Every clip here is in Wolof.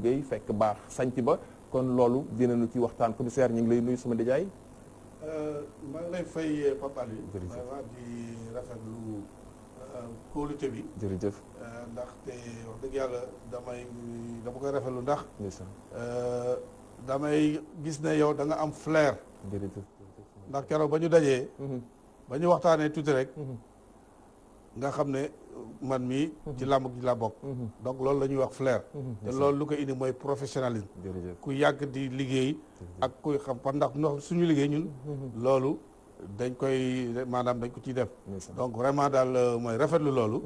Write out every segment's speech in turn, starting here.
Gueye fekk baax sanc ba kon loolu dinañu ci waxtaan. commissaire ñu ngi lay nuyu sama nijaay. maa ngi lay fay Pape Aliou. vraiment di rafetlu kóolute bi. jërëjëf. ndaxte wax dëgg yàlla dama koy rafetlu ndax. damay gis ne yow da nga am flair. jërëjëf. ndax keroog ba ñu dajee. ba ñu waxtaanee tuuti rek. nga xam ne man mii ci làmb gi laa bokk. donc loolu la ñuy wax flair. te loolu lu ko indi mooy professionnalisme. ku yàgg di liggéey. ak kuy xam ndax suñu liggéey ñun. loolu dañ koy maanaam dañ ko ciy def. donc vraiment daal mooy rafetlu loolu.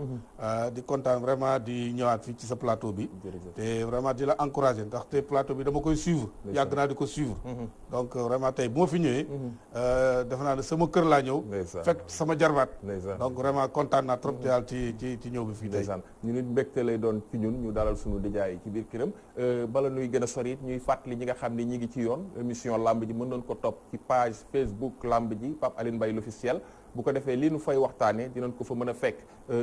di kontaan vraiment di ñëwaat fii ci sa plateau bi. te vraiment di la encourager ndaxte plateau bi dama koy suivre. yàgg naa di ko suivre. donc vraiment tey bu ma fi ñëwee. defe naa ne sama kër laa ñëw. fekk sama jarbaat. donc vraiment kontaan naa trop daal ci ñëw bi fii tey. ñu nit mbégte lay doon ci ñun ñu dalal suñu dijaay ci biir këram. bala nuy gën a sori it ñuy fàttali ñi nga xam ni ñi ngi ci yoon émission lamb ji mën doon ko topp ci page Facebook lamb ji Pape Aline Mbaye l'officiel bu ko defee lii nu fay waxtaanee dinañ ko fa mën a fekk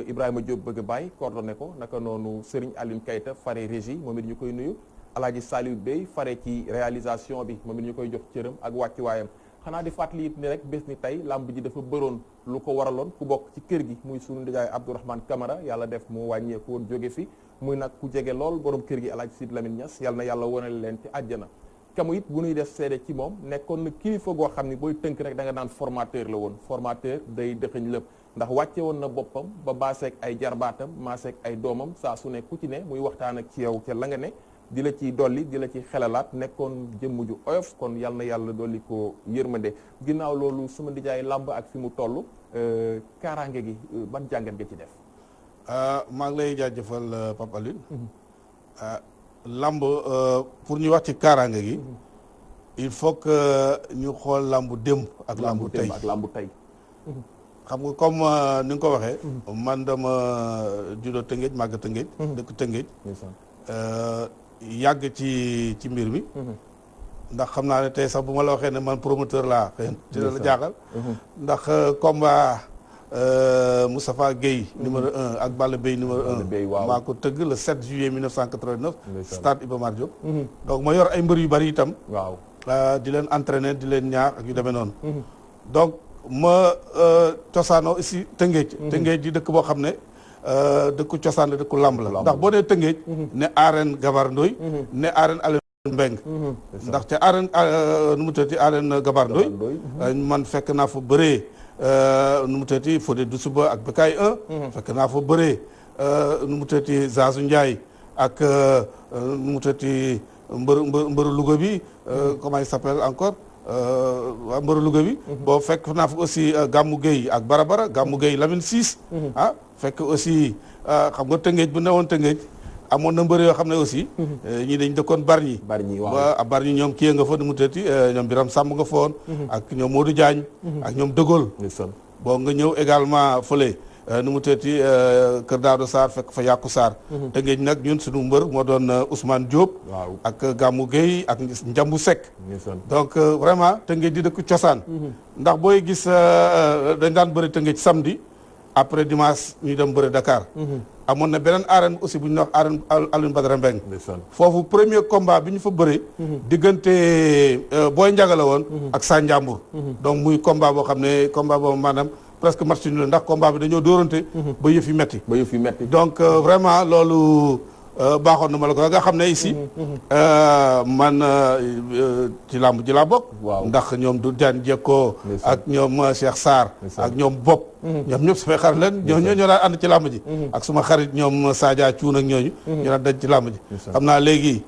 Ibrahima Diop bëgg a bàyyi coordonné ko naka noonu Serigne Aline Kayta fare régie moom it ñu koy nuyu Alaaji Saliou Bey fare ci réalisation bi moom it ñu koy jox cëram ak wàccuwaayam xanaa di fàttali it ni rek bés ni tey lamb ji dafa bëroon lu ko waraloon ku bokk ci kër gi muy sunu ndijaay Abdourahmane Camara yàlla def mu wàññeeku woon jóge fi muy nag ku jege lool borom kër gi Alaaji Sid Lamine Niass yàlla na yàlla wonal leen ci àjjana kamu it bu ñuy def seede ci moom nekkoon na kilifa goo xam ni booy tënk rek da nga naan formateur la woon formateur day dëxëñ lépp ndax wàcce woon na boppam ba baaseeg ay jarbaatam maaseeg ay doomam saa su ne ku ci ne muy waxtaan ak ci yow ca la nga ne di la ciy dolli di la ci xelalaat nekkoon jëmm ju oyof kon yal na yàlla dolli ko yërmande ginnaaw loolu sama ndijaay làmb ak fi mu toll kaaraange gi ban jàngat nga ci def. maa ngi lay jaajëfal Pape Aline. lamb pour ñu wax ci kaaraange gi il faut que ñu xool lambu démb ak lambu tey xam nga comme ni nga ko waxee man dama juddoo Tëngéej màgg Tëngéej dëkk Tëngéej yàgg ci mbir mi ndax xam naa ne tey sax bu ma la waxee ne man promoteur laa xëy dina la jaaxal ndax combat Moustapha Gueye numéro 1 ak Balla Beye numéro 1 maa ko tëgg le 7 juillet 1989 stade Iba Mar Diop donc ma yor ay mbër yu bari itam waaw di leen entraîner di leen ñaax ak yu demee noonu donc ma cosaanoo ici Tëngéej di dëkk boo xam ne dëkku cosaan la dëkku lamb la ndax boo dee Tëngéej ne arène Gabar Ndoy ne arène Alioune Mbeng ndax te arène nu mu tëddee arène Gabar Ndoy man fekk naa fa bëree nu mu tëddee Fodé Doussouba ak Bekaay 1 fekk naa fa bëree nu mu tëddee Zazu Ndiaye ak nu mu tëddee mbëru Louga bi comment il s'appelle encore waa mbëru Louga bi boo fekk naa fa aussi Gamou Gueye ak Barabara Gamou Gueye Lamine 6 fekk aussi xam nga Tëngéej bu newoon Tëngéej amoon na mbër yoo xam ne aussi ñii dañ dëkkoon Bargny waaw Bargny ñoom kii nga fa nu mu tëddee ñoom Biram Samb nga fa woon ak ñoom Modou Diagne ak ñoom Degol bon nga ñëw également fële nu mu tëddee Kër Daado Sarr fekk fa Yàkku Sarr Tëngéej nag ñun suñu mbër moo doon Ousmane Diop ak Gamou Gueye ak Njambu Seck donc vraiment Tëngéej di dëkk cosaan ndax booy gis dañ daan bëri Tëngéej samedi après dimanche ñu dem bëri Dakar amoon na beneen arène aussi bu ñu wax arène Alioune Badara Mbeng foofu premier combat bi ñu fa bëri diggante Boy Ndiaga la woon ak Sa Ndiambour donc muy combat boo xam ne combat boobu maanaam presque match nul ndax combat bi dañoo dóorante ba yëf yi metti donc vraiment loolu baaxoon na ma la ko nga xam ne ici man ci làmb ji laa bokk ndax ñoom du daan jekkoo ak ñoom Cheikh Sarr ak ñoom Bopp ñoom ñëpp samay xarit leen ñoo daan ànd ci làmb ji ak suma xarit ñoom Sadia Cuun ak ñooñu ñoo daan dañ ci làmb ji xam naa léegi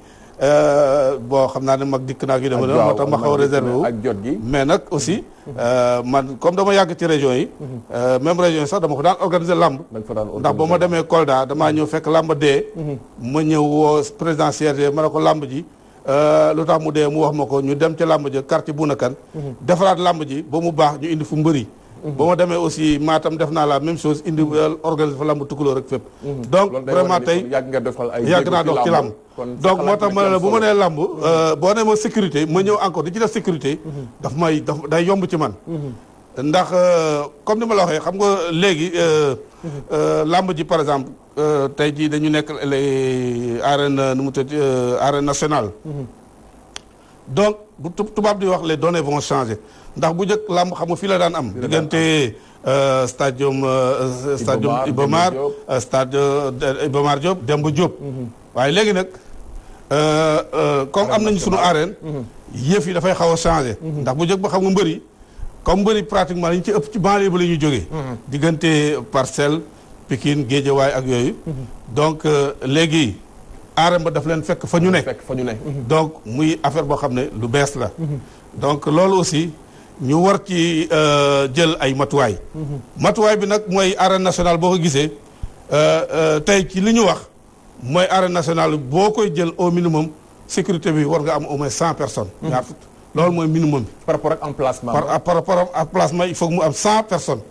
bon xam naa ne mag dikk naak yu dema moo tax ma xaw a réservé wu ak jot gi mais nag aussi man comme dama yàgg ci région yi même région yi sax dama ko daan organiser lamb ndax ba ma demee Kolda damaa ñëw fekk lamb dee ma ñëw woo président CRG ma ne ko lamb ji lu tax mu dee mu wax ma ko ñu dem ci lamb ji quartier Bunakan defaraat lamb ji ba mu baax ñu indi fu mbëri ba ma demee aussi Matam def naa la même chose indi organiser fa lamb tukulóor rek fépp donc vraiment tey yàgg naa dox ci lamb donc moo tax ma ne la bu ma nee lamb boo nee ma sécurité ma ñëw encore di ci def sécurité daf day yomb ci man ndax comme ni ma la waxee xam nga léegi lamb ji par exemple tey jii dañu nekk les arènes nu mu tudd arène nationale. donc bu tubaab di wax les données vont changer ndax bu njëkk làmb xam nga fii la daan am. diggante stadium Iba Mar stade Iba Mar Diop Demba Diop. waaye léegi nag comme am nañu sunu arène. yëf yi dafay xaw a changer. ndax bu njëkk ba xam nga mbëri comme mbëri pratiquement dañu ci ëpp ci banlieue ba la ñuy jógee. diggante Parcelles Pikine Guédiawaye ak yooyu. donc léegi arène ba daf leen fekk fa ñu ne. donc muy affaire boo xam ne lu bees la. donc loolu aussi ñu war ci jël ay matuwaay. matuwaay bi nag mooy arène nationale boo ko gisee tey ci li ñu wax mooy arène nationale boo koy jël au minimum sécurité bi war nga am au moins 100 personnes. ñaar fukk loolu mooy minimum bi. par rapport ak emplacement. par rapport ak emplacement il faut que mu am 100 personnes.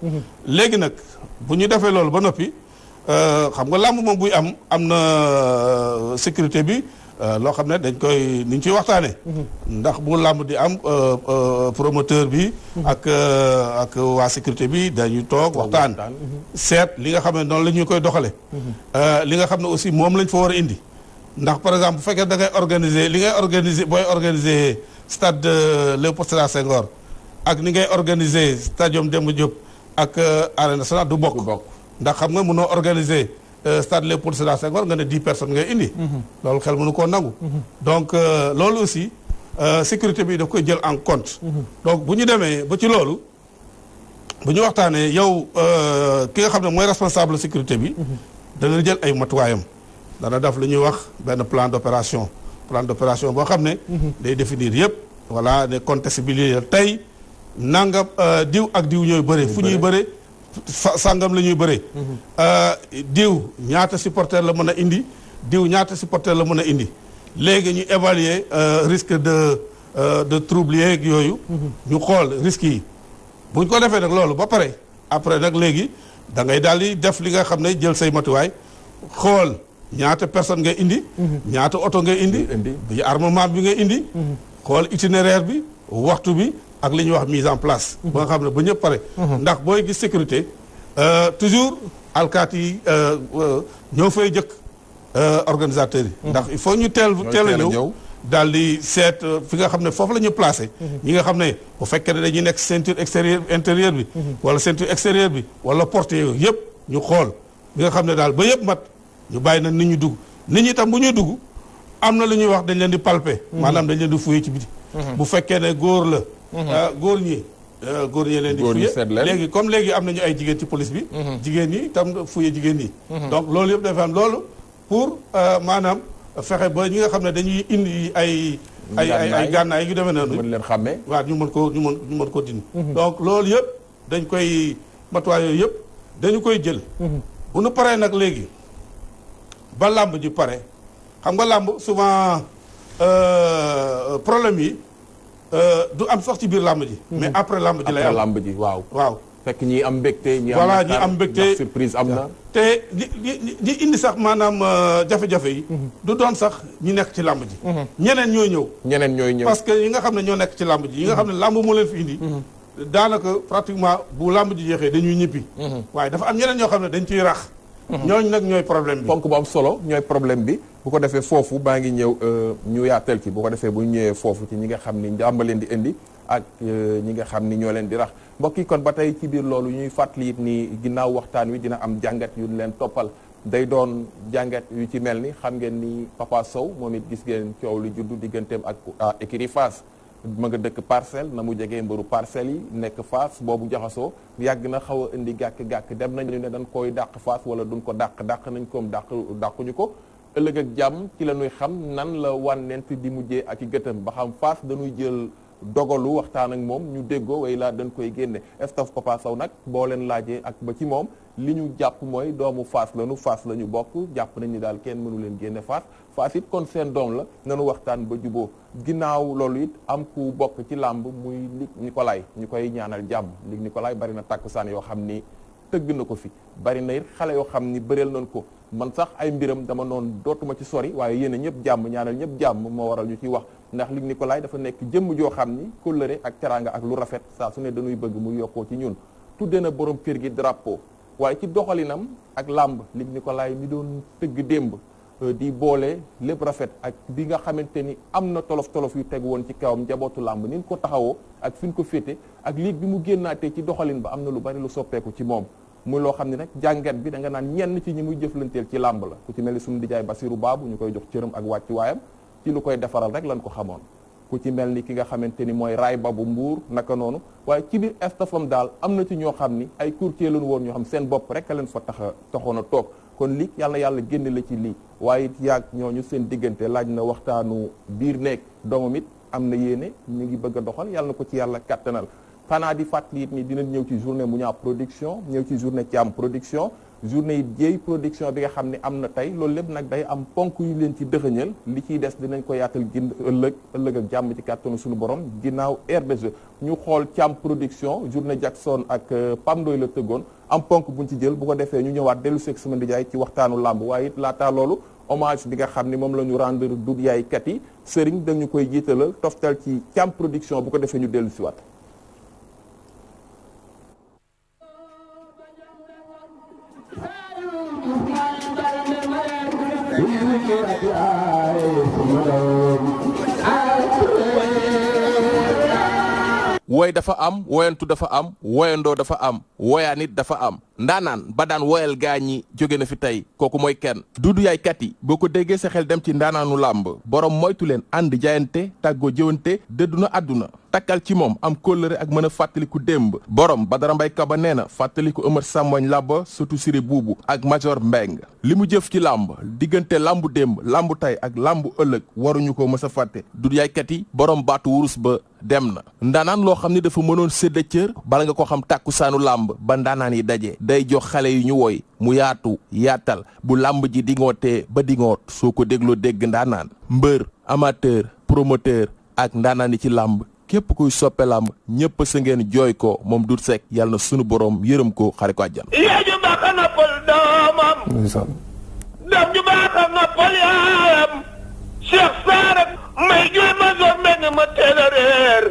léegi nag bu ñu defee loolu ba noppi xam nga làmb moom buy am na sécurité bi loo xam ne dañ koy ni ñu ciy waxtaanee. ndax bu làmb di am promoteur bi. ak waa sécurité bi dañuy toog waxtaan. seet li nga xam ne noonu la ñu koy doxale li nga xam ne aussi moom lañ fa war a indi. ndax par exemple bu fekkee da ngay organiser li ngay organiser booy organiser stade Léopold Sédar Senghor ak ni ngay organiser stadium Demba Diop ak arène nationale du bokk. ndax xam nga mënoo organiser stade Léopold Sédar Senghor nga ne 10 personnes ngay indi. loolu xel mënu koo nangu. donc loolu aussi sécurité bi daf koy jël en compte. donc bu ñu demee ba ci loolu bu ñu waxtaanee yow ki nga xam ne mooy responsable sécurité bi. dana jël ay matuwaayam. dana def lu ñuy wax benn plan d'opération boo xam ne. day définir yëpp. voilà ne contexte bi lii tey nangam diw ak diw ñooy bëre fu ñuy bëre. sàngam la ñuy bëree. diw ñaata supporter la mën a indi diw ñaata supporter la mën a indi léegi ñu évaluer risque de trouble yeeg yooyu. ñu xool risques yi buñ ko defee nag loolu ba pare après nag léegi da ngay daal di def li nga xam ne jël say matuwaay xool ñaata personne ngay indi. ñaata oto ngay indi. bi armement bi ngay indi. xool itinéraire bi waxtu bi. ak li ñuy wax mise en place. ba nga xam ne ba ñëpp pare. ndax booy gis sécurité toujours alkaati yi ñoo fay jëkk organisateurs yi. ndax il faut ñu teel a ñëw. daal di seet fi nga xam ne foofu la ñu placé. ñi nga xam ne bu fekkee ne dañuy nekk ceinture extérieure intérieure bi. wala ceinture extérieure bi wala porte yooyu yëpp ñu xool bi nga xam ne daal ba yëpp mat ñu bàyyi na nit ñu dugg nit ñi tam bu ñuy dugg am na lu ñuy wax dañ leen di palper. maanaam dañ leen di fouiller ci biti. bu fekkee ne góor la. góor ñi leen di fuye léegi comme léegi am nañu ay jigéen ci police bi jigéen ñi tam fuye jigéen ñi donc loolu yëpp dafa am loolu pour maanaam fexe ba ñi nga xam ne dañuy indi ay gànnaay yu demee noonu mën leen xàmmee waaw ñu mën ko dindi donc loolu yëpp dañ koy matuwaay yooyu yëpp dañu koy jël bu nu paree nag léegi ba làmb ji pare xam nga làmb souvent problème yi du am sax ci biir làmb ji. mais après làmb ji lay am làmb ji waaw. fekk ñi am mbégte. ñi am mbégte surprise am na. te di indi sax maanaam jafe-jafe yi. du doon sax ñi nekk ci làmb ji. ñeneen ñooy ñëw. parce que yi nga xam ne ñoo nekk ci làmb ji yi nga xam ne làmb moo leen fi indi. daanaka pratiquement bu làmb ji jeexee dañuy ñibbi. waaye dafa am ñeneen ñoo xam ne dañ ciy rax. ñooñu nag ñooy problème bi. ponk bu am solo ñooy problème bi. bu ko defee foofu baa ngi ñëw ñu yaatal ci bu ko defee bu ñu ñëwee foofu ci ñi nga xam ni njàmba leen di indi ak ñi nga xam ni ñoo leen di rax mbokk yi kon ba tey ci biir loolu ñuy fàttali it ni ginnaaw waxtaan wi dina am jàngat yu leen toppal day doon jàngat yu ci mel ni xam ngeen ni Papa Sow moom it gis ngeen coow lu juddu digganteem ak écurie Fass ma nga dëkk Parcelles na mu jegee mbëru Parcelles yi nekk Fass boobu jaxasoo yàgg na xaw a indi gàkk-gàkk dem nañu ne dañ koy dàq Fass wala duñ ko dàq nañ koom dàquñu ko ëllëg ak jàmm ci la ñuy xam nan la wànnent di mujjee ak i gëtëm ba xam Fass dañuy jël dogalu waxtaan ak moom ñu déggoo way laa dañ koy génne staff Papa Sow nag boo leen laajee ak ba ci moom li ñu jàpp mooy doomu Fass la ñu bokk jàpp nañ ni daal kenn mënu leen génne Fass it kon seen doom la nanu waxtaan ba juboo ginnaaw loolu it am ku bokk ci làmb muy Luc Nicolaï ñu koy ñaanal jàmm Luc Nicolaï bari na tàkkusaan yoo xam ni tëgg na ko fi bari na it xale yoo xam ni bëreel nañ ko man sax ay mbiram dama noonu dootuma ci sori waaye yéen a ñëpp jàmm ñaanal ñëpp jàmm moo waral ñu ciy wax ndax Luc Nicolaï dafa nekk jëmm joo xam ni kóllëre ak teraanga ak lu rafet saa su ne dañuy bëgg mu yokkoo ci ñun tudde na borom kër gi drapeau waaye ci doxalinam ak làmb Luc Nicolaï mi doon tëgg démb di boole lépp rafet ak bi nga xamante ni am na tolof-tolof yu teg woon ci kawam njabootu làmb ni ñu ko taxawoo ak fi ñu ko féete ak Luc bi mu génnaatee ci doxalin ba am na lu bari lu soppeeku ci moom muy loo xam ne nag jàngat bi da nga naan ñenn ci ñi muy jëflanteel ci làmb la ku ci mel ni suñu dijaay Basiru Baabu ñu koy jox cëram ak wàccu waayam ci lu koy defaral rek lañ ko xamoon ku ci mel ni ki nga xamante ni mooy raay ba bu mbuur naka noonu waaye ci biir estafam daal am na ci ñoo xam ni ay courtier lañu woon ñoo xam seen bopp rek a leen fa taxoon a toog kon Luc yàlla génne la ci lii waaye it yaag ñooñu seen diggante laaj na waxtaanu biir nekk doomam it am na yéene ñu ngi bëgg a doxal yàlla na ko ci yàlla kattanal xanaa di fàttali it ni dinañ ñëw ci journée mu ñaa production ñëw ci journée Thiam production journée it jéey production bi nga xam ne am na tey loolu lépp nag day am ponk yu leen ci dëxëñal li ciy des dinañ ko yaatal ëllëg ak jàmm ci kàttanu suñu borom ginnaaw RBG ñu xool Thiam production journée Jackson ak Pam Ndoy la tëggoon am ponk buñ ci jël bu ko defee ñu ñëwaat dellu seeg sama ndijaay ci waxtaanu làmb waaye it laataa loolu hommage bi nga xam ne moom la ñu rendre Doudou Yaay kat yi sëriñ dañu koy jiitalal toftal ci Thiam production bu ko defee ñu dellu si waat woy dafa am woyantu dafa am woyandoo dafa am woyaa nit dafa am ndaanaan ba daan woyal gaa ñi jóge na fi tey kooku mooy kenn Doudou Yaay kat yi boo ko déggee sa xel dem ci ndaanaanu làmb borom moytu leen ànd jaayante tàggoo jëwante dëddu na àdduna takkal ci moom am kóllëre ak mën a fàttaliku démb borom Badara Mbay Kaba nee na fàttaliku Ëmër Sàmmoñ Làmba surtout Siré Buubu ak Major Mbeng li mu jëf ci làmb diggante làmbu démb làmbu tey ak làmbu ëllëg waruñu ko mës a fàtte Doudou Yaay kat yi borom baatu wurus ba dem na ndaanaan loo xam ni dafa mënoon sédda cër bala nga ko xam tàkku saanu làmb ba ndaanaan yi daje day jox xale yu ñu woy mu yaatu yaatal bu làmb ji dingootee ba dingoot soo ko dégloo dégg ndaanaan mbër amateur promoteur ak ndaanaan yi ci làmb képp kuy soppe làmb ñëpp sa ngeen jooy ko moom Doudou Seck yàlla na sunu borom yërëm ko xare ko àjjan yeeju baax a noppal doomam doom ju baax a noppal yaayam Cheikh Sarr may jooy ma door meng ma teel a reer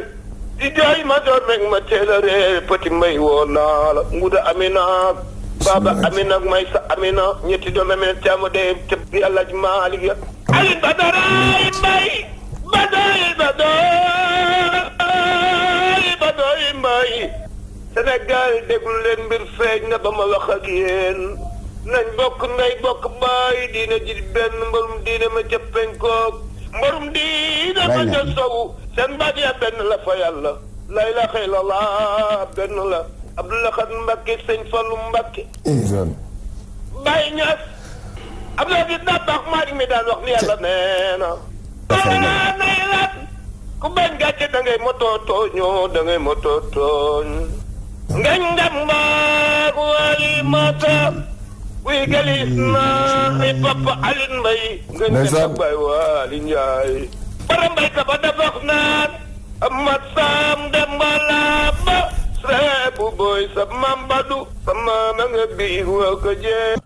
di jooy ma door meng ma teel a reer petit may woo naa la nguda Amina baba Amina ak may sa Amina ñetti doom Amina caama de te bi Alaaji Maalik ya Alioune Badara Mbay Badoy Mbay Sénégal déglu leen mbir feeñ na ba ma wax ak yéen nañ bokk ndey bokk baay diine ji benn mbarum diine ma ca penkook mbarum diine ma ca sowu seen baat ya benn la fa yàlla la ilaha illallah benn la Abdoulaye Khat Mbacké sëñ Fallu Mbacké Baye Ñas Abdoulaye di dabax Maalik mi daan wax ni yàlla nee na nay lat ku bañ gàcce da ngay motoo tooñoo da ngay motoo tooñ ngañ ngam mbaag wali mata wuy galis na ay papa Aline Mbaye ngañ ngam bay wali Njaay bara mbay ka ba dafax naan amat sam dembala ba seebu boy sa mambadu sa mama nga biir wa ko jee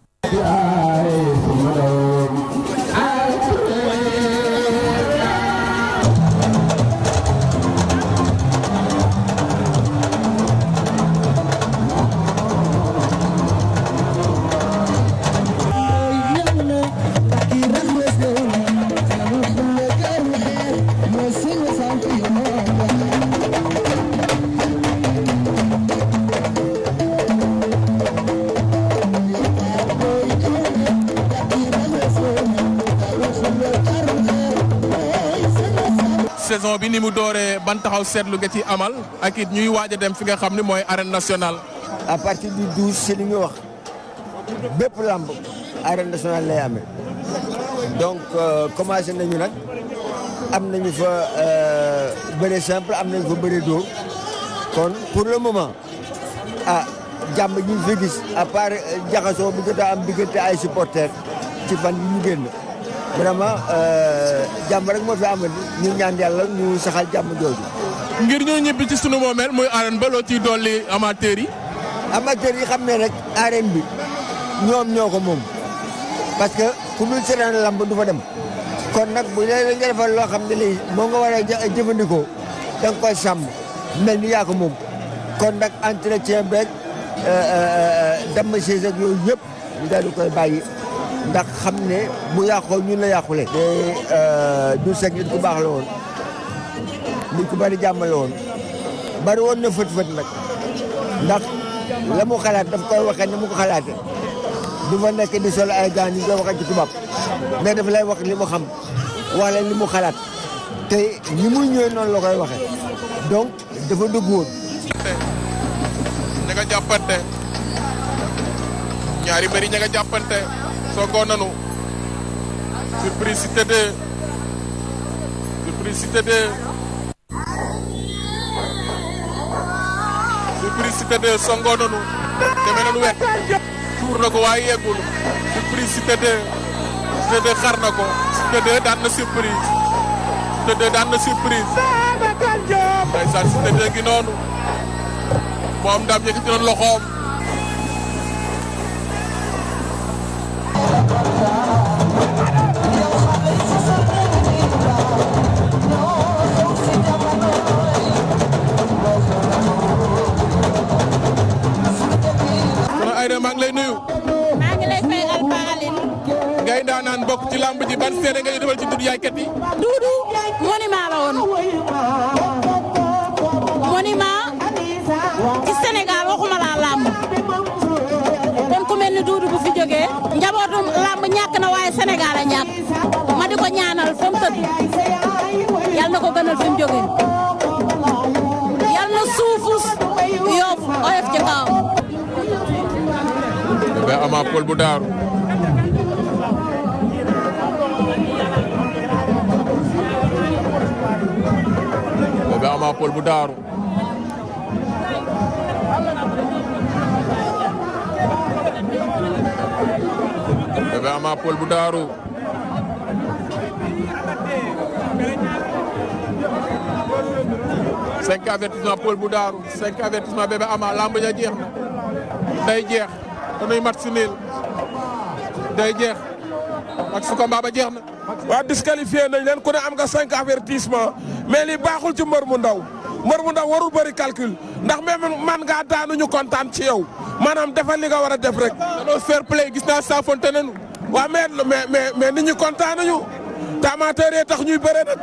saison bi ni mu dooree ban taxaw seetlu nga ci amal ak it ñuy waaj a dem fi nga xam ne mooy arène nationale. à partir du 12 si li ñu wax bépp lamb arène nationale lay amee donc commencé nañu nag am nañu fa bëre simple am nañu fa bëre dóor kon pour le moment jàmm ji ñu fi gis à part jaxasoo bu jot a am diggante ay supporters ci fan yi ñu génn. vraiment jàmm rek moo fi amal ñu ñaan yàlla ñu saxal jàmm jooju. ngir ñu ñibbi ci sunu moomeel muy arène ba loo ciy dolli amateurs yi. amateurs yi xam ne rek arène bi ñoom ñoo ko moom parce que ku dul seetaan lamb du fa dem kon nag bu dee nga defal loo xam ne lii moo nga war a jëfandikoo da nga koy sàmm mel ni yaa ko moom kon nag entretien beeg damm chaise ak yooyu yëpp ñu daal di koy bàyyi ndax xam ne bu yàqoo ñun la yàqule. te du sek nit ku baax la woon nit ku bari jàmm la woon bari woon na fët-fët nag ndax la mu xalaat daf koy waxee ni mu ko xalaate du fa nekk di sol ay gants yi nga waxee ci tubaab mais daf lay wax li mu xam wax leen li mu xalaat te ni muy ñëwee noonu la koy waxee donc dafa dugg woon. ña nga jàppante ñaari mbir yi ña nga jàppante songoo nanu Surprise Cité 2 Surprise Cité 2 Surprise Cité 2 songoo nanu demee nanu wet tuur na ko waaye yeggul Surprise Cité 2 Cité 2 xar na ko Cité 2 daan na Surprise Cité 2 daan na Surprise ndeysaan Cité 2 gi noonu moom ndam yëkkati na loxoom maa ngi lay nuyu. maa ngi lay fay Alpha Aline. ngay daanaan bokk ci lamb ji ban seede nga ñu defal ci Doudou yaaykat yi. Doudou monument la woon monument ci Sénégal waxuma laa lamb kon ku mel ni Doudou bu fi jógee njabootu lamb ñàkk na waaye Sénégal a ñàkk ma di ko ñaanal fa mu tëdd yal na ko gënal fi mu jógee yal na suufus yoof oyof ci kawam. Bébé Ama Paul bu Daaru Bébé Ama Paul bu Daaru Bébé Ama Paul bu Daaru cinq avertissement Paul bu Daaru 5 avertissement Bébé Ama lamb ja jeex na day jeex dañuy mat si niil day jeex ak su combat ba jeex na. waa disqualifié nañ leen ku ne am nga 5 avertissement mais li baaxul ci mbër mu ndaw warul bëri calcul ndax même man ngaa daanu ñu kontaan ci yow maanaam defal li nga war a def rek. danoo fair play gis naa saafonte nañu. waa mais nit ñi kontaan nañu te amateur yi tax ñuy bëre nag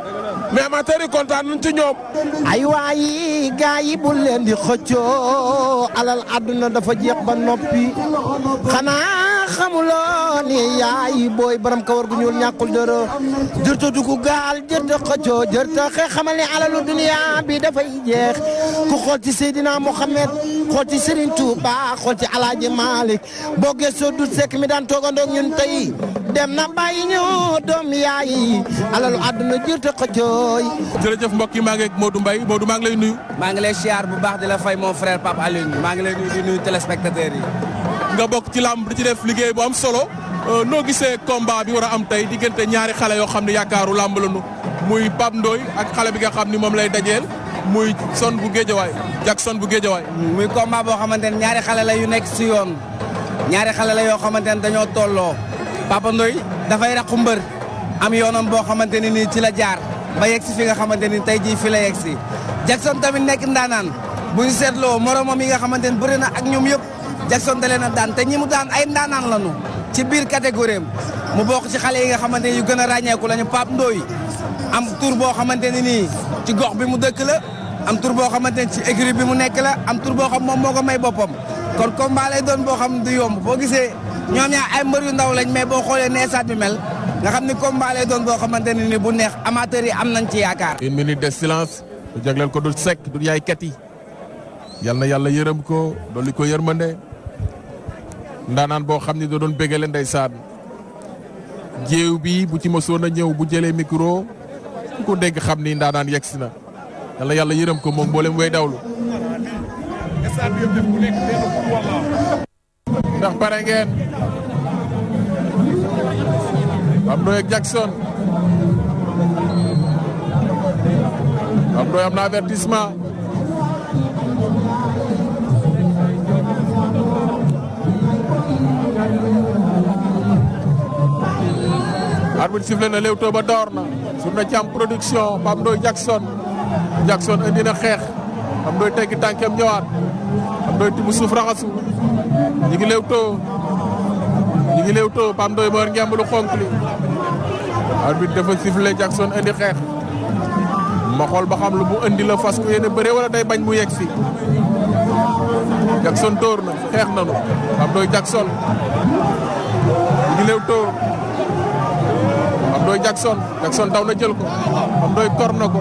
mais amateur yi kontaan nañ ci ñoom. ay waayi gaa yi bul leen di xëccoo alal àdduna dafa jeex ba noppi xanaa xamuloo ni yaay booy borom kawar gu ñuul ñàkkul dërë jërta dugg gaal jërta xëccoo jërta xëy xamal ne alalu dunya bi dafay jeex ku xool ci Seydina Mohamed xool ci Serigne Touba xool ci Alaaji Malick boo gëstoo du sekk mi daan toogandoog ñun tey dem na bàyyi ñu doom yaay alalu àdduna jërta xëccooy. jërëjëf mbokk yi maa ngi ak Modou Mbaye Modou maa ngi lay nuyu. maa ngi lay siyaar bu baax di la fay mon frère Pape Alioune maa ngi lay nuyu di nuyu téléspectateurs yi. nga bokk ci làmb di ci def liggéey bu am solo noo gisee combat bi war a am tey diggante ñaari xale yoo xam ne yaakaaru làmb lañu muy Pape Ndoye ak xale bi nga xam ni moom lay dajeel muy Son bu Géejawaay Jackson bu Géejawaay. muy combat boo xamante ne ñaari xale la yu nekk si yoon ñaari xale la yoo xamante ne dañoo tolloo Pape Ndoye dafay raqu mbër am yoonam boo xamante ne nii ci la jaar ba yegg si fi nga xamante ni tey jii fi la yegg si Jackson tamit nekk ndaanaan bu ñu seetloo moromam yi nga xamante ne bëri na ak ñoom yëpp Jackson da leen a daan te ñi mu daan ay ndaanaan lañu ci biir catégorie mu bokk ci xale yi nga xamante ne yu gën a ràññeeku lañu Pape Ndoye am tur boo xamante ne nii ci gox bi mu dëkk la am tur boo xamante ne ci écurie bi mu nekk la am tur boo xam moom moo ko may boppam kon combat lay doon boo xam du yomb boo gisee ñoom ñaar ay mbër yu ndaw lañ mais boo xoolee ne stade bi mel nga xam ni combat lay doon boo xamante ne ni bu neex amateurs yi am nañ ci yaakaar. une minute de silence du jagleel ko dul sekk du yaay kat yi yal na yàlla yërëm ko dolli ko yërmande ndaanaan boo xam ni da doon bégale ndeysaan jéew bi bu ci mosoon a ñëw bu jëlee micro ku ko dégg xam ni ndaanaan yegsi na yal na yàlla yërëm ko moom mboolem way dawlu. ndax pare ngeen Pape Ndoye ak Jackson Pape Ndoye am na avertissement arbitre sifflé na Leewtoo ba door na Sourna Thiam production Pape Ndoye Jackson indi na xeex Pape Ndoye teggi tànkeem ñëwaat Pape Ndoye timu suuf raxasu ñi ngi léewtoo Pape Ndoye moo ngemb lu xonk li arbitre dafa sifflé Jackson indi xeex ma xool ba xam lu mu indi la fas ku yéene bëre wala day bañ mu yegg si Jackson dóor na xeex nanu Pape Ndoye Jackson ñi ngi léewtoo Pape Ndoye Jackson daw na jël ko Pape Ndoye kor na ko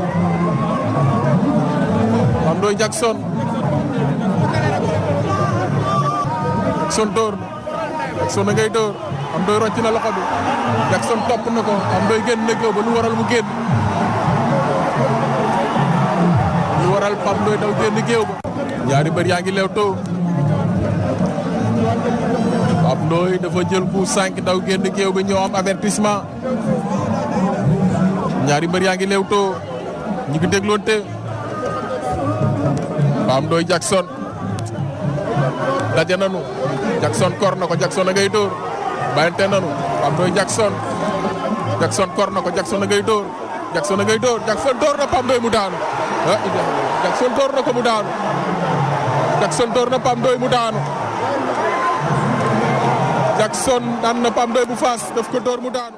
Pape Ndoye Jackson dóor na Jackson na ngay dóor Pape Ndoye rocc na loxo bi Jackson topp na ko Pape Ndoye génn na géew ba lu waral mu génn lu waral Pape Ndoye daw génn géew ba ñaari mbër yaa ngi leewtoo Pape Ndoye dafa jël coup 5 daw génn géew bi ñëw am avertissement ñaari mbër yaa ngi leewtoo ñu ngi dégloonte Pape Ndoye Jackson daje nanu Jackson kor na ko Jackson a ngay dóor bàyyante nanu Pape Ndoye Jackson kor na ko Jackson a ngay dóor Jackson dóor na Pape Ndoye mu daanu Jackson dóor na ko mu daanu Jackson dóor na Pape Ndoye mu daanu Jackson daan na Pape Ndoye bu faas daf ko dóor mu daanu.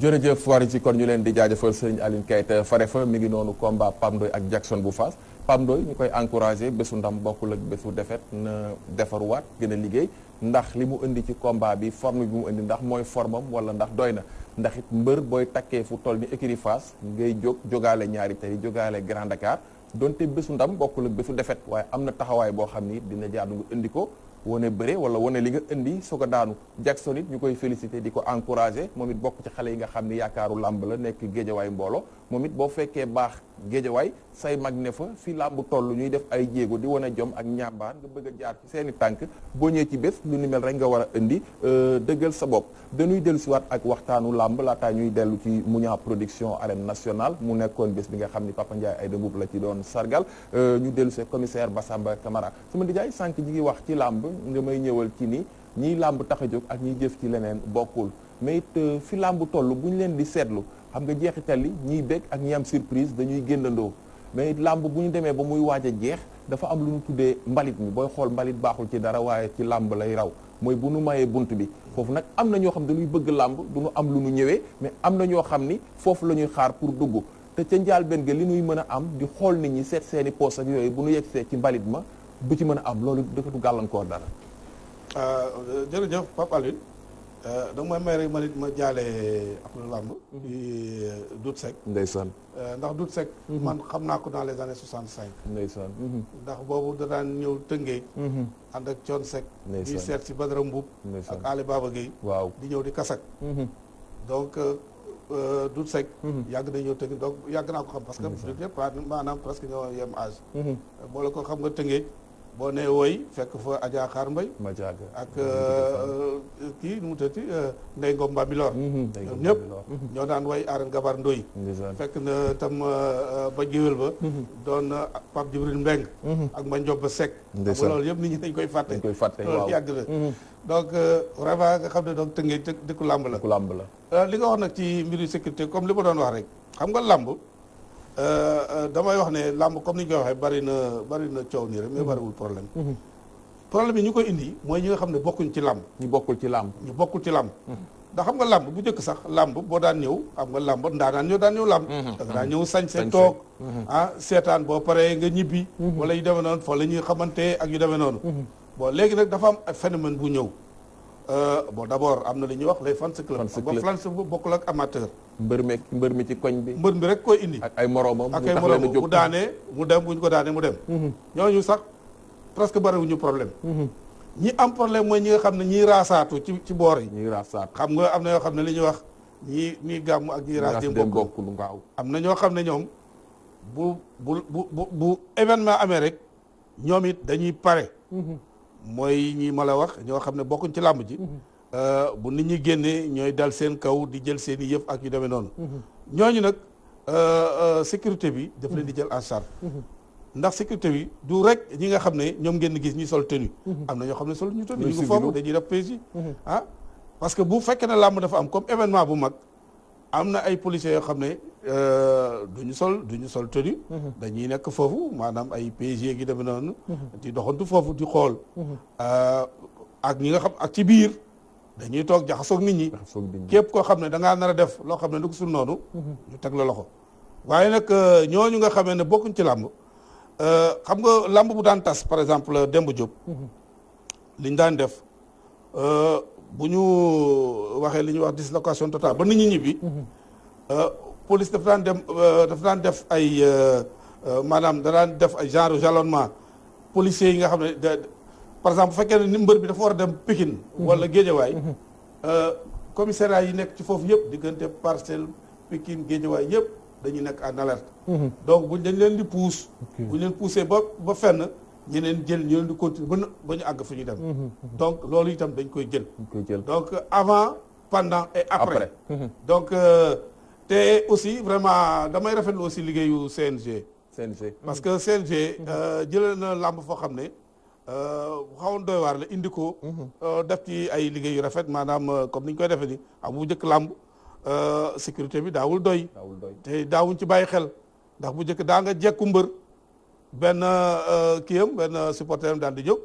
jërëjëf wari ci kon ñu leen di jaajëfal sëriñ Aline Keita fare fa mi ngi noonu combat Pape Ndoye ak Jackson bu faas Pape Ndoye ñu koy encouragé bésu ndam bokkul ak bésu défaite na defaruwaat gën a liggéey ndax li mu indi ci combat bi forme bi mu indi ndax mooy formam wala ndax doy na ndax it mbër booy takkee fu toll ni écurie Fass ngay jógaale ñaari tey jógaale Grand Dakar donte bésu ndam bokkul ak bésu défaite waaye am na taxawaay boo xam ni dina jaadu nga indi ko wane bëre wala wane li nga indi soo ko daanu Jackson it ñu koy félicité di ko encouragé moom it bokk ci xale yi nga xam ni yaakaaru làmb la nekk géejawaay mbooloo moom it boo fekkee baax géejawaay say mag ne fa fi làmb toll ñuy def ay jéego di wane jom ak ñaambaan nga bëgg a jaar ci seen i tànk boo ñëwee ci bés lu ni mel rek nga war a indi dëggal sa bopp dañuy dellu siwaat ak waxtaanu làmb laataa ñuy dellu ci Mouniang production arène nationale mu nekkoon bés bi nga xam ni Papa Ndiaye Aïda Mboup la ci doon sargal ñu dellu see commissaire Bassamba Camara sama ndijaay sànq ji ngi wax ci làmb nga may ñëwal ci ni ñiy làmb tax a jóg ak ñiy jëf ci leneen bokkul mais it fi làmb toll bu ñu leen di seetlu xam nga jeexital li ñiy bég ak ñi am surprise dañuy génnandoo mais làmb bu ñu demee ba muy waaj a jeex dafa am lu ñu tuddee mbalit mi booy xool mbalit baaxul ci dara waaye ci làmb lay raw mooy bu nu mayee bunt bi foofu nag am na ñoo xam dañuy bëgg làmb du ñu am lu ñu ñëwee mais am na ñoo xam ni foofu la ñuy xaar pour dugg te ca njaal benn ga li ñuy mën a am di xool nit ñi seet seeni poos ak yooyu bu ñu yegsee ci mbalit ma du ci mën a am loolu dafa du gàllankoor dara. jërëjëf Pape Alioune da nga may rek ma jaale ak làmb di Doudou Seck ndeysaan ndax Doudou Seck man xam naa ko dans les années 65 ndeysaan ndax boobu da daan ñëw Tëngéej ànd ak Thione Seck di seet si Badara Mbuub ak Ali Baba Gueye waaw di ñëw di kasak donc Doudou Seck yàgg na ñëw Tëngéej donc yàgg naa ko xam parce que du ñëpp maanaam presque ñoo yem âge boo la ko xam nga Tëngéej boo nee woy fekk fa Adja Xaar Mbay ak kii nu mu tëddi Ndey Ngom Bambilor ñoom ñëpp ñoo daan woy Aaron Gabar Ndoy fekk na tam ba géwél ba doon Pape Djibril Mbeng ak ma Njob Seck xam loolu yëpp nit ñi dañ koy fàtte loolu yàgg na donc vraiment nga xam ne donc Tëngéej dëkku làmb la li nga wax nag ci mbiru sécurité comme li ma doon wax rek xam nga làmb damay wax ne làmb comme ni ñu koy waxee bari na coow nii rek mais bariwul problème problème yi ñu koy indi mooy ñi nga xam ne bokkuñ ci làmb ñu bokkul ci làmb ndax xam nga làmb bu njëkk sax làmb boo daan ñëw xam nga làmb daan ñëw làmb da nga daan ñëw sañse toog seetaan boo paree nga ñibbi wala yu demee noonu fa la ñuy xamante ak yu demee noonu bon léegi nag dafa am phénomène bu ñëw bon d'abord am na li ñuy wax les fans club ba fans bu bokkul ak amateur mbër mi ci koñ bi mbër mi rek koy indi ak ay moroomam mu daanee mu dem bu ñu ko daanee mu dem ñooñu sax presque bariwuñu problème ñi am problème mooy ñi nga xam ne ñiy raasaatu ci boor yi ñiy raasaatu xam nga am na yoo xam ne li ñuy wax ñii gàmm ak ñiy raas dem bokkul waaw am na ñoo xam ne ñoom bu événement amee rek ñoom it dañuy pare mooy ñi ma la wax ñoo xam ne bokkuñ ci làmb ji bu nit ñi génnee ñooy dal seen kaw di jël seen i yëf ak yu demee noonu ñooñu nag sécurité bi daf leen di jël en charge ndax sécurité bi du rek ñi nga xam ne ñoom ngeen gis ñi sol tenue am na ñoo xam ne sol ñu tenue ñu ngi foofu dañuy def PJ parce que bu fekkee ne làmb dafa am comme événement bu mag am na ay policiers yoo xam ne duñu sol tenue dañuy nekk foofu maanaam ay PG gi demee noonu di doxantu foofu di xool ak ñi nga xam ak ci biir dañuy toog jaxasoog nit ñi képp koo xam ne da ngaa nar a def loo xam ne du ko sul noonu ñu teg la loxo waaye nag ñooñu nga xamee ne bokkuñ ci làmb xam nga làmb bu daan tas par exemple Demba Diop liñ daan def bu ñu waxee li ñuy wax dislocation totale ba nit ñi ñibbi police dafa daan def ay maanaam da daan def ay genre jalonnement policiers yi nga xam ne par exemple bu fekkee ne ni mbër bi dafa war a dem Pikine wala Guédiawaye commissariat yi nekk ci foofu yëpp diggante Parcelles Pikine Guédiawaye yëpp dañuy nekk en alerte donc dañ leen di pousse buñ leen poussé ba fenn ñeneen jël ñu leen di continuer ba ñu àgg fu ñu dem donc loolu itam dañ koy jël donc avant pendant et après donc te aussi vraiment damay rafetlu aussi liggéeyu CNG parce que CNG jëlee na làmb foo xam ne xawoon doy waar la indi ko def ci ay liggéey yu rafet maanaam comme ni ñu koy defee ni am bu njëkk làmb sécurité bi daawul doy te daawuñ ci bàyyi xel ndax bu njëkk daa nga jekku mbër benn kiyam benn supporter am daan di jóg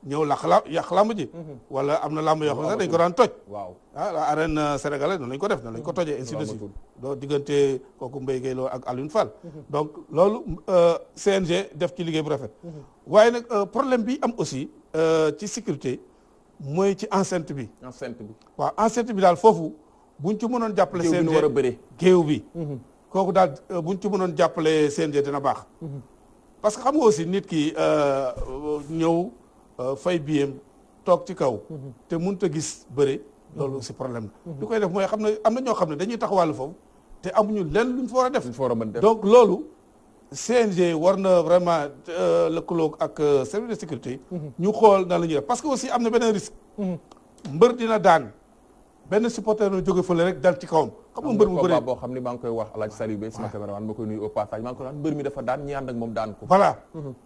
ñëw yàq làmb ji wala am na làmb yoo xam ne dañ ko daan toj waaw la arène sénégalaise noonu lañ ko def noonu lañ ko tojee ainsi de suite doo diggante kooku Mbaye Guèye Lo ak Alioune Fall donc loolu CNG def ci liggéey bu rafet waaye nag problème bi am aussi ci sécurité mooy ci enceinte bi waaw enceinte bi daal foofu buñ ci mënoon jàppale CNG war a bëre géew bi kooku daal buñ ci mënoon jàppale CNG dina baax parce que xam nga aussi nit ki ñëw fay biyem toog ci kaw te mënut a gis bëre loolu aussi problème la li koy def mooy xam ne am na ñoo xam ne dañuy taxawàllu foofu te amuñu lenn luñ fa war a def donc loolu CNG war na vraiment lëkkaloo ak service de sécurité ñu xool nan la ñuy def parce que aussi am na beneen risque mbër dina daan benn supporter na jóge fële rek dal ci kawam xam nga mbër bu bëri boo xam ni maa ngi koy wax Alaaji Saliou Bey sama cameraman ma koy nuyu au passage maa ngi koy wax mbër mi dafa daan ñi ànd ak moom daan ko voilà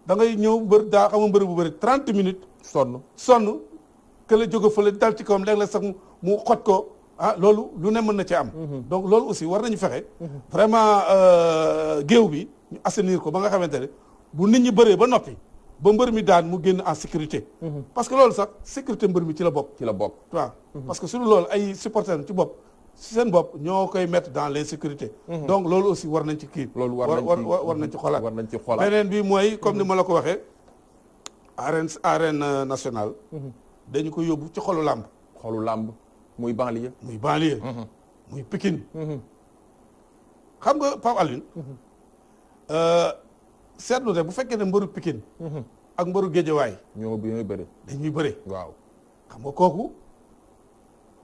da ngay ñëw mbër daa xam nga mbër bu bëri 30 minutes sonn que la jóge fële dal ci kawam léeg-léeg sax mu xoj ko loolu lu ne mën na ci am donc loolu aussi war nañu fexe vraiment géew bi ñu assainir ko ba nga xamante ne bu nit ñi bëree ba noppi ba mbër mi daan mu génn en sécurité parce que loolu sax sécurité mbër mi ci la bokk waaw parce que suñu loolu ay supporters ci bopp si seen bopp ñoo koy mettre dans l'insécurité donc loolu aussi war nañ ci kii loolu war nañ ci xoolaat beneen bi mooy comme ni ma la ko waxee arène nationale dañu ko yóbbu ci xolu làmb muy banlieue muy Pikine xam nga Pape Alioune seetlu ne bu fekkee ne mbëru Pikine ak mbëru Géejawaay ñooy bëri dañuy bëri waaw xam nga kooku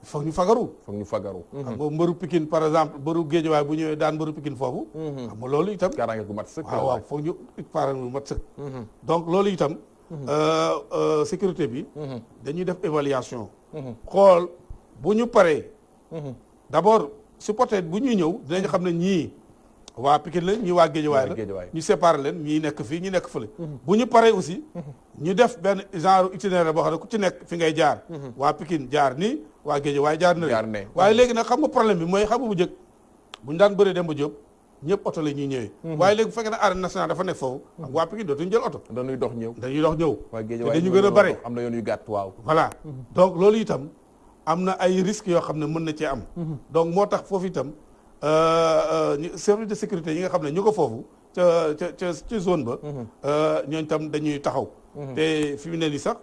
foog ñu fagaru xam nga mbëru Pikine par exemple mbëru Géejawaay bu ñëwee daan mbëru Pikine foofu xam nga loolu itam kaaraange gu mat sëkk waaw foog ñu kaaraange gu mat sëkk donc loolu itam sécurité bi dañuy def évaluation xool bu ñu paree d'abord supporter bu ñuy ñëw dinañ xam ne ñii waa Pikine la ñii waa Guédiawaye la ñu séparer leen ñii nekk fii ñi nekk fële bu ñu paree aussi ñu def benn genre itinéraire boo xam ne ku ci nekk fi ngay jaar waa Pikine jaar nii waa Guédiawaye jaar na waaye léegi nag xam nga problème bi mooy xam nga bu njëkk bu ñu daan bëree Demba Diop ñëpp oto la ñuy ñëwee waaye léegi bu fekkee ne arène nationale dafa nekk foofu am waa Pikine dootuñu jël oto dañuy dox ñëw te dañu gën a bare am na yoon yu gàtt waaw voilà donc loolu itam am na ay risques yoo xam ne mën na cee am donc moo tax foofu itam service de sécurité yi nga xam ne ñu ko foofu ca zone ba ñooñu tam dañuy taxaw te fi mu ne nii sax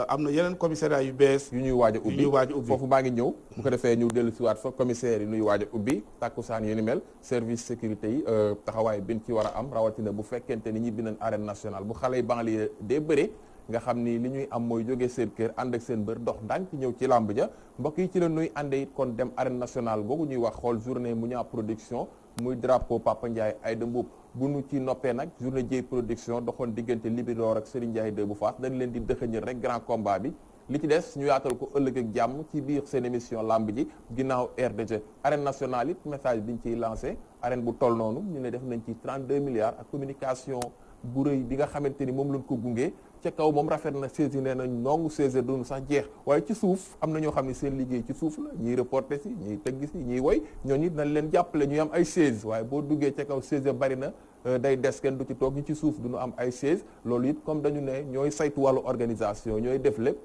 am na yeneen commissariat yu bees yu ñuy waaj a ubbi foofu maa ngi ñëw bu ko defee ñu dellu si waat fa commissaire yi ñuy waaj a ubbi tàkkusaan yu ni mel service sécurité yi taxawaay bin ci war a am rawatina bu fekkente ni ñibbi nañ arène nationale bu xale yi banlieue dee bëre nga xam ni li ñuy am mooy jógee seen kër ànd ak seen bër dox ndànk ñëw ci làmb ja mbokk yi ci la nuy ànde it kon dem arène nationale googu ñuy wax xool journée Mouniang production muy drapeau Papa Ndiaye Aïda Mboup bu nu ci noppee nag journée Dieye production doxoon diggante Libidor ak Serigne Ndiaye 2 bu Fass dañ leen di dëxëñal rek grand combat bi li ci des ñu yaatal ko ëllëg ak jàmm ci biir seen émission lamb ji ginnaaw RDG arène nationale it message biñ ciy lancé arène bu toll noonu ñu ne def nañ ci 32 milliards ak communication bu rëy bi nga xamante ni moom lañ ko gunge ca kaw moom rafet na chaise yi nee nañ nongu chaise doonu sax jeex waaye ci suuf am na ñoo xam ne seen liggéey ci suuf la ñiy reporter si ñiy tëgg si ñiy woy ñooñu nañ leen jàppale ñuy am ay chaise waaye boo duggee ca kaw chaise bari na day des kenn du ci toog ñu ci suuf duñu am ay chaise loolu it comme dañu ne ñooy saytu wàllu organisation ñooy def lépp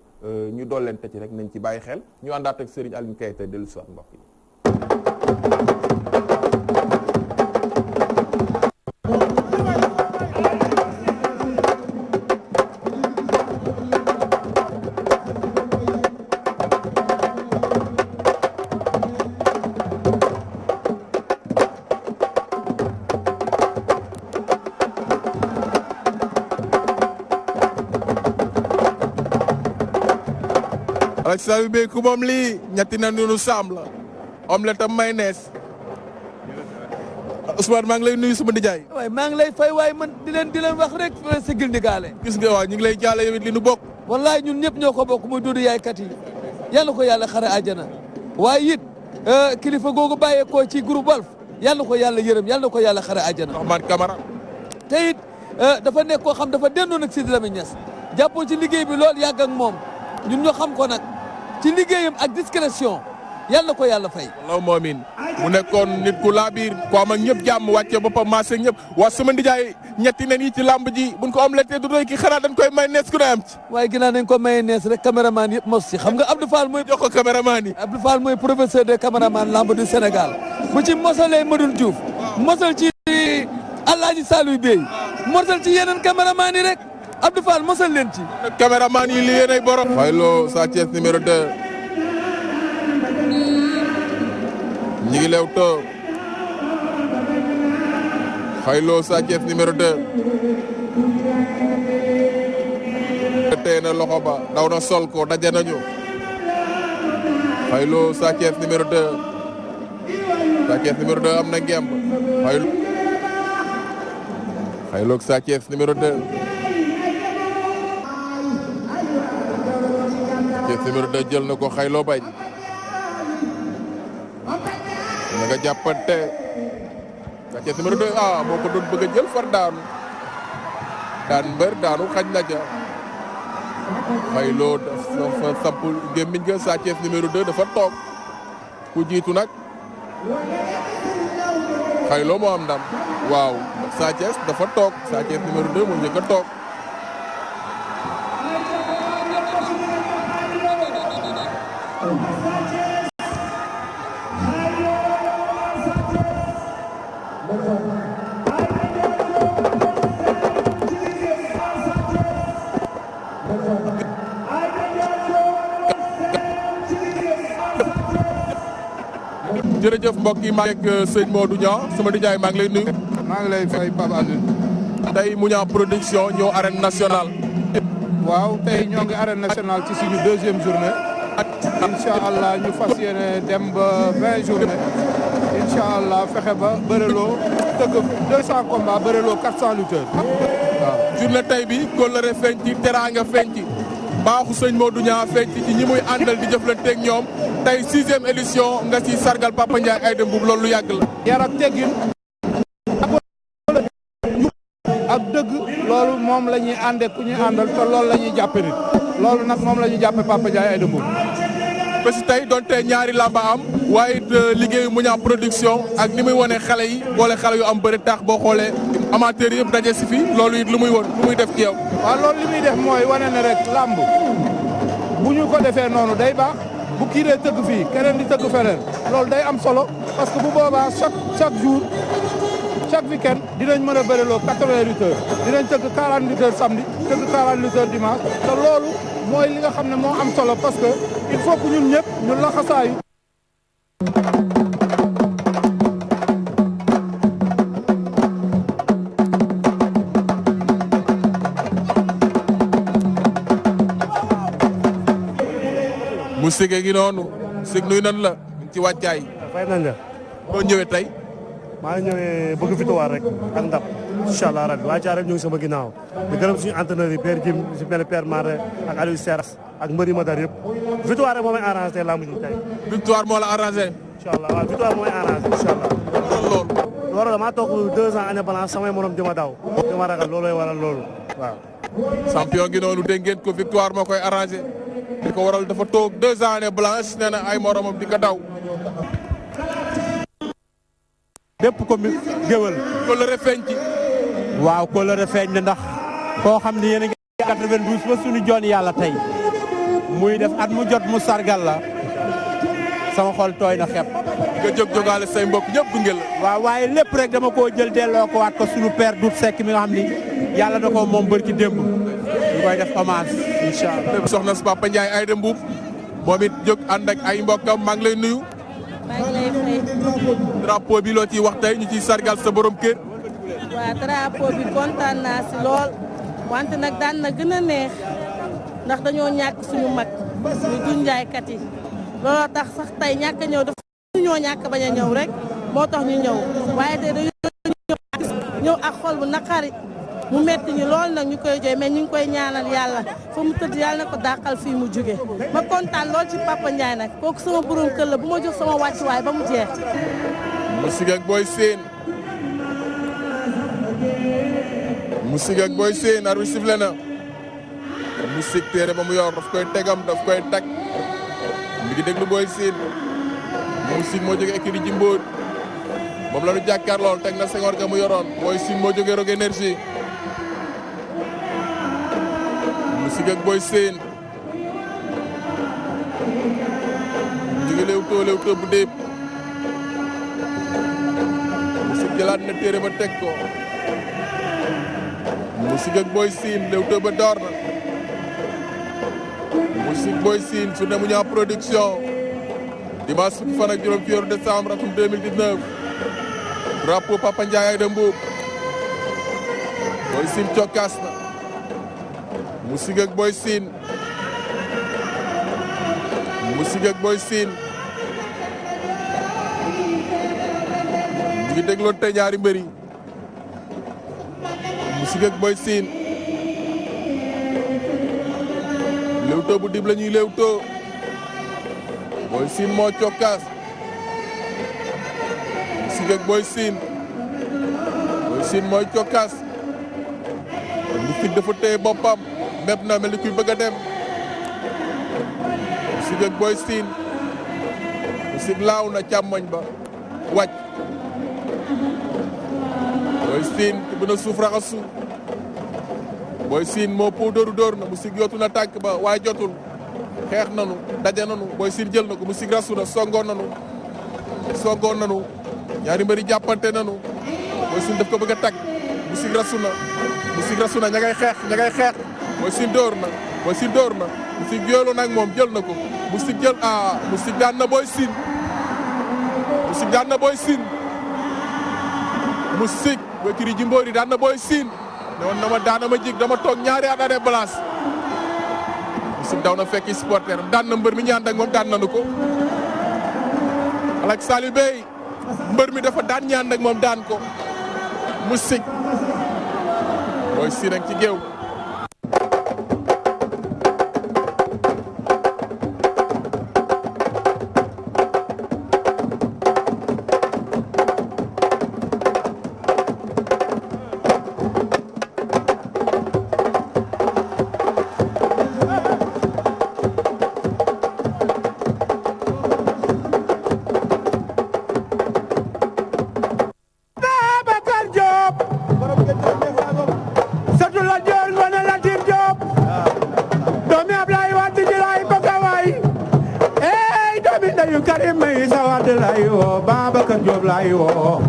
ñu dollente ci rek nañ ci bàyyi xel ñu àndaat ak Serigne Aline Keita dellu si waat mbokk yi. Alexandre bi ku moom lii ñetti na nunu saam la omelette am mayonnaise Ousmane maa ngi lay nuyu suma nijaay. waaye maa ngi lay fay waaye man di leen wax rek sigil ndigaale. gis nga waaw ñu ngi lay jaale yow it li nu bokk. wallaay ñun ñëpp ñoo ko bokk muy dudu yaaykat yi yal na ko yàlla xare àjjana waaye it kilifa googu bàyyeekoo ci groupe Walf yal na ko yàlla yërëm yal na ko yàlla xare àjjana. Rahman Camara. te it dafa nekk koo xam dafa dendoon ak Sidi Lamine Niass jàppoo ci liggéey bi lool yàgg ak moom ñun ñoo xam ko nag ci liggéeyam ak discrétion yal na ko yàlla fay. wallaahu moomin mu nekkoon nit ku laabiir ko am ak ñëpp jàmm wàcce boppam maase ñëpp waa sama ndijaay ñetti nen yi ci làmb ji buñ ko omelette du doy ki xanaa dañ koy may nees ku ne am ci. waaye ginnaaw nañ ko maye nees rek caméraman yëpp mos ci xam nga Abdou Fall mooy. jox ko caméraman yi. Abdou Fall mooy professeur de caméraman lamb du Sénégal bu ci mosalee Madoune Diouf mosal ci Alaaji Saliou Bey mosal ci yeneen caméraman yi rek Abdou Fall mosal leen ci. caméraman yi li yéenay borom. Faylo Sa Thiès numéro 2. ñi ngi leew to Faylo Sa Thiès numéro 2. tey na loxo ba daw na sol ko daje nañu. Faylo Sa Thiès numéro 2. Sa Thiès numéro 2 am na ngemb. Faylo Sa Thiès numéro 2. numéro 2 jël na ko Xaylo bañ na nga jàppante Sa Thiès numéro 2 moo ko doon bëgg a jël far daanu daan mbër daanu xañ na ja Xaylo dafa samp gémmiñ ga Sa Thiès numéro 2 dafa toog ku jiitu nag Xaylo moo am ndam waaw Sa Thiès dafa toog Sa Thiès numéro 2 moo njëkk a toog jërëjëf mbokk yi maa ngi ak sëñ Modou Niang sama nijaay maa ngi lay nuyu. maa ngi lay fay Pape Alioune. tey mu Niang production ñëw arène nationale. waaw tey ñoo ngi arène nationale ci suñu deuxième journée. incha allah ñu fas yéene dem ba 20 journée. incha allah fexe ba bëreloo tëgg 200 combats bëreloo 400 lutteurs. waaw journée tey bi kóllëre feeñ ci teraanga feeñ ci baaxu sëñ Modou Niang feeñ ci ñi muy àndal di jëflanteeg ñoom. tey 6e édition nga ci sargal Papa Ndiaye Aïda Mboup loolu lu yàgg la. yar ak teggin ak dëgg loolu moom la ñuy àndee ku ñuy àndal te loolu la ñuy jàppe nit loolu nag moom la ñuy jàppe Papa Ndiaye Aïda Mboup. ba si tey donte ñaari lamba am waaye it liggéeyu mu Niang production ak ni muy wane xale yi boole xale yu am bëri tax boo xoolee amateurs yëpp daje si fii loolu it lu muy woon lu muy def ci yow. waaw loolu li muy def mooy wane ne rek làmb bu ñu ko defee noonu day baax. bu kii dee tëgg fii keneen di tëgg feneen loolu day am solo parce que bu boobaa chaque jour chaque week-end dinañ mën a bëriloo 80 lutteurs dinañ tëgg 40 lutteurs samedi tëgg 40 lutteurs dimanche te loolu mooy li nga xam ne moo am solo parce que il faut que ñun ñëpp ñu laxasaayu. mu sigee gi noonu sig nuy nan la ci wàccaay. fay nañ la. boo ñëwee tey. maa ngi ñëwee bëgg victoire rek ak ndam incha allah rabi waa Thiaré ñu ngi sama ginnaaw di gërëm suñu entraîneur yi Père Jim si mel ne Père Maré ak Aliou Seras ak mbëri ma dar yëpp victoire rek moo may arrangé lamb ji tey. victoire moo la arrangé. incha allah waaw victoire moo may arrangé incha allah. loolu. waral maa toog 2 ans année balance samay morom di ma daw di ma ragal loolooy waral loolu waaw. champion gi noonu dégg ngeen ko victoire moo koy arrangé di ko waral dafa toog 2 ans année blanche nee na ay moromam di ko daw. bépp commune géwël. kóllëre feeñ ci. waaw kóllëre feeñ na ndax koo xam ne yéen a ngi 92 ba suñu joon yàlla tey muy def at mu jot mu sargal la sama xol tooy na xepp. nga jóg jógaale say mbokk ñëpp gunge la. waaw waaye lépp rek dama koo jël delloo ko waat ko suñu père Doudou Seck mi nga xam ni yàlla da ko moom bërki démb ñu koy def hommage incha allah. soxna si Papa Ndiaye Aïda Mboup moom it jóg ànd ak ay mbokkam maa ngi lay nuyu. maa ngi lay fay. drapeau bi loo ciy wax tey ñu ciy sargal sa borom kër. waaw drapeau bi kontaan naa si lool wante nag daan na gën a neex ndax dañoo ñàkk suñu mag ñu dun jaaykat yi looloo tax sax tey ñàkk a ñëw dafa ñoo ñàkk bañ a ñëw rek moo tax ñu ñëw waaye tey dañoo ñëw ak xol bu naqari mu metti ñu lool nag ñu koy jooy mais ñu ngi koy ñaanal yàlla fa mu tëdd yàlla na ko dàqal fii mu jóge ma kontaan lool ci Papa Ndiaye nag kooku sama borom kër la bu ma jox sama wàccuwaay ba mu jeex. Musique ak Boy Sène musique ak Boy Sène ar wi sifle na musique téere ba mu yor daf koy tegam daf koy tag mi ngi déglu Boy Sène musique moo jóge écurie Jimbóor moom la ñu jàkkaar lool teg na Senghor ga mu yoroon Boy Sène moo jóge Rock Énergie musique ak Boy Sène jóge Leewtoo bu déeb musique jëlaat na téere ba teg ko musique ak Boy Sène Leewtoo ba door na musique Boy Sène journée mu ñaa production dimanche fukki fan ak juróom ci weeru décembre atum 2019 drapeau Papa Ndiaye Aïda Mboup Boy Sène cokkaas na musique ak Boy Sène musique ak Boy Sène ñu ngi dégloon te ñaari mbëri musique ak Boy Sène Leewtoo bu dib la ñuy Leewtoo Boy Sène moo cokkaas musique ak Boy Sène mooy cokkaas musique dafa téye boppam mépp na mel ni kuy bëgg a dem musique ak Boy Sène musique laaw na càmmoñ ba wàcc Boy Sène bu na suuf raxasu Boy Sène moo po dóor na musique yootu na tànk ba waaye jotul xeex nanu daje nanu Boy Sène jël na ko musique rasu na songoon nanu ñaari mbëri jàppante nanu Boy Sène daf ko bëgg a tag musique rasu na ña ngay xeex Boy Sène dóor na musique yoolu nag moom jël na ko musique jël musique daan na Boy Sène musique écurie Jimbóor yi daan na Boy Sène ne woon na ma daana ma jig dama toog ñaari at année blanche musique daw na fekki supporter daan na mbër mi ñaan ak moom daan nanu ko Alak Saliou Bey mbër mi dafa daan ñaan ak moom daan ko musique Boy Sène ak ci géew Babacar Diop laay woo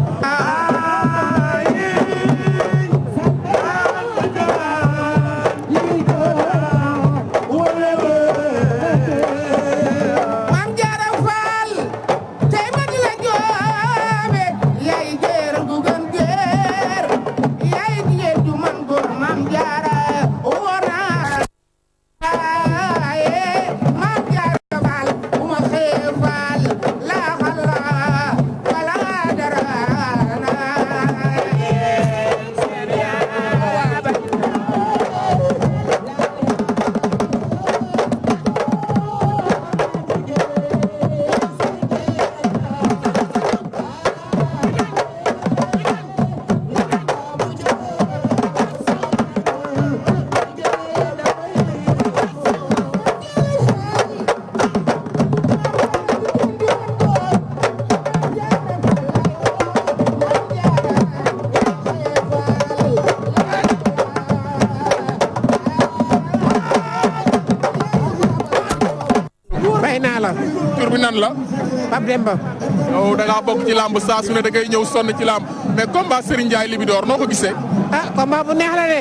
Dara nan la. Pape Demba. yow da ngaa bokk ci làmb saa su ne da ngay ñëw sonn ci làmb mais combat Serigne Ndiaye Libidor noo ko gisee. ah combat bu neex la de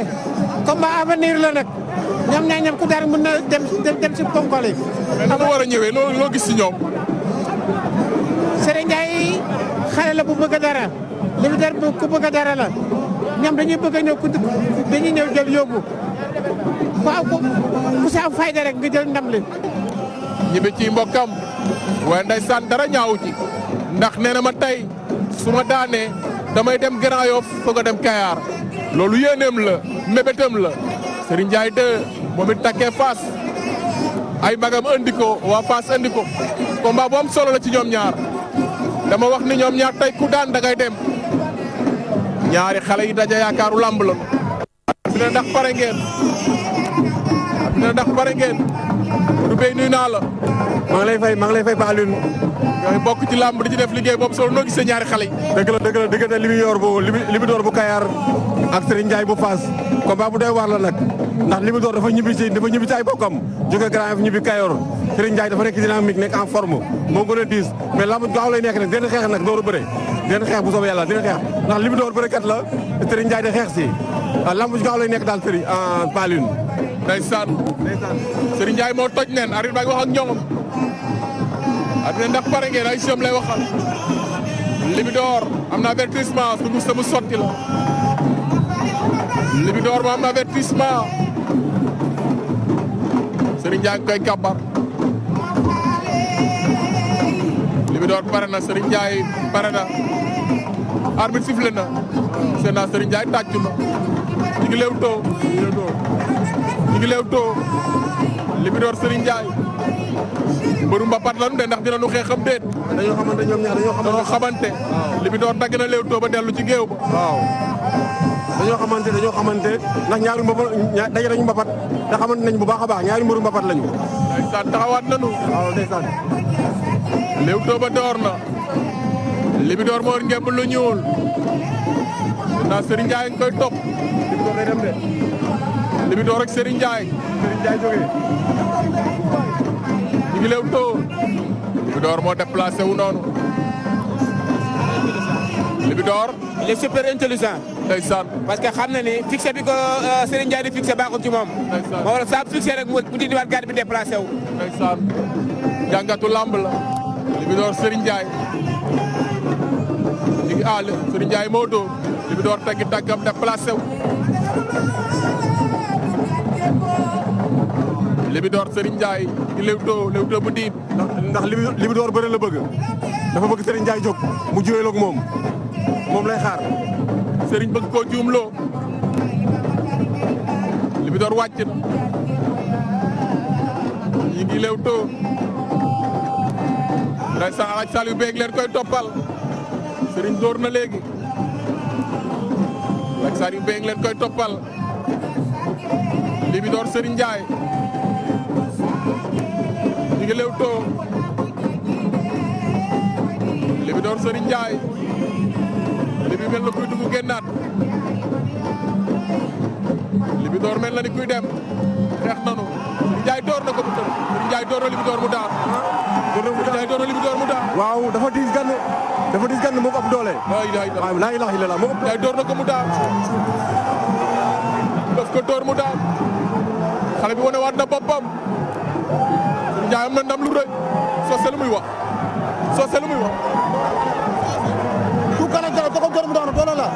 combat avenir la nag ñoom ñaa ñam ku dara mën na dem si ponkol yi. mais na war a ñëwee loo gis si ñoom. Serigne Ndiaye xale la bu bëgg dara Libidor bu ku bëgg dara la ñoom dañuy bëgg a ñëw dañuy ñëw jël yóbbu ku sa am fayda rek nga jël ndam li. ñibbi ci mbokkam waaye ndeysaan dara ñaawu ci ndax nee na ma tey su ma daanee damay dem Grand Yoff foog a dem Kayar loolu yéeneem la mébétam la Serigne Ndiaye 2 moom it takkee Fass ay magam andi ko waa Fass andi ko combat bu am solo la ci ñoom ñaar dama wax ni ñoom ñaar tey ku daan dangay dem ñaari xale yi daja yaakaaru lamb la dina ndax pare ngeen dina ndax pare ngeen du béy nuyu naa la. maa ngi lay fay Ba Alioune. yooyu bokk ci làmb di ci def liggéey boobu solo noo gisee ñaari xale yi. dëgg la diggante Libidor bu Kayar ak Serigne Ndiaye bu Fass combat bu doy waar la nag ndax Libidor dafa ñibbi ci ay bokkam jóge Grand Yoff ñibbi Kayor Serigne Ndiaye dafa nekk dynamique nekk en forme moo gën a diis mais lamb gaaw lay nekk nag dina xeex nag dooru bëre dina xeex bu soobee yàlla dina xeex ndax Libidor bërekat la Serigne Ndiaye da xeex si lamb gaaw lay nekk daal Serigne Ba Alioune. ndeysaan Serigne Ndiaye moo toj nen arbitre baa ngi wax ak ñoom arbitre ndax pare ngeen ay sëm lay waxal Libidor am na avertissement su mus mu sotti la Libidor ma am na avertissement Serigne Ndiaye koy kàbbar Libidor pare na Serigne Ndiaye pare na arbitre sifflé na seen naa Serigne Ndiaye tàccu na ñu ngi leewtoo Libidor Serigne Ndiaye mbëru mbapat lanu de ndax dinañu xeexam déet. dañoo xamante ñoom ñaar dañoo xamante. Libidor dagg na leewtoo ba dellu ci géew ba. waaw dañoo xamante ndax ñaari mbapat daje nañu mbapat te xamante nañ bu baax a baax ñaari mbëru mbapat lañu. ndeysaan taxawaat nañu. waaw ndeysaan. leewtoo ba door na. Libidor moo ngemb lu ñuul. naa Serigne Ndiaye nga koy topp. Libidor day dem de. Libidor ak Serigne Ndiaye. jógee. ñu ngi leewtoo. Libidor moo déplacé wu noonu. Libidor. il est super intelligent. ndeysaan. parce que xam na ni fixé bi ko Serigne Ndiaye di fixé baaxul ci moom. ndeysaan moo waral saa fixé rek mu dindiwaat garde bi déplacé wu. ndeysaan jàngatu lamb la. Libidor Serigne Ndiaye. ñu ngi àll Serigne Ndiaye moo dóor. Libidor teggi tàggam déplacé wu. Libidor Serigne Ndiaye di leewtoo bu diib. ndax Libidor bëre la bëgg dafa bëgg Serigne Ndiaye jóg mu juyee ak moom lay xaar. Serigne bëgg koo juumloo. Libidor wàcc na. ñu ngi leewtoo. ndeysaan Alaj Saliou beeg leen koy toppal. Serigne dóor na léegi. Alaj Saliou beeg leen koy toppal. Libidor Serigne Ndiaye. ñu ngi leewtoo. Libidor Serigne Ndiaye. Libi mel na kuy dugg génnaat. Libidor mel na ni kuy dem. xeex nanu. Ndiaye door na ko mu tëdd. Ndiaye door na Libidor mu daan. Ndiaye door na Libidor mu daan. waaw dafa diis gann moo ko ëpp doole. waaw laa ilaaha illallaah moo ko ëpp. Ndiaye door na ko mu daan. daf ko door mu daan. xale bi wane waat na boppam. Ndiaye am na ndam lu rëy. Socé lu muy wax. Socé lu muy wax. tout kanam ko door mu daanu doole la.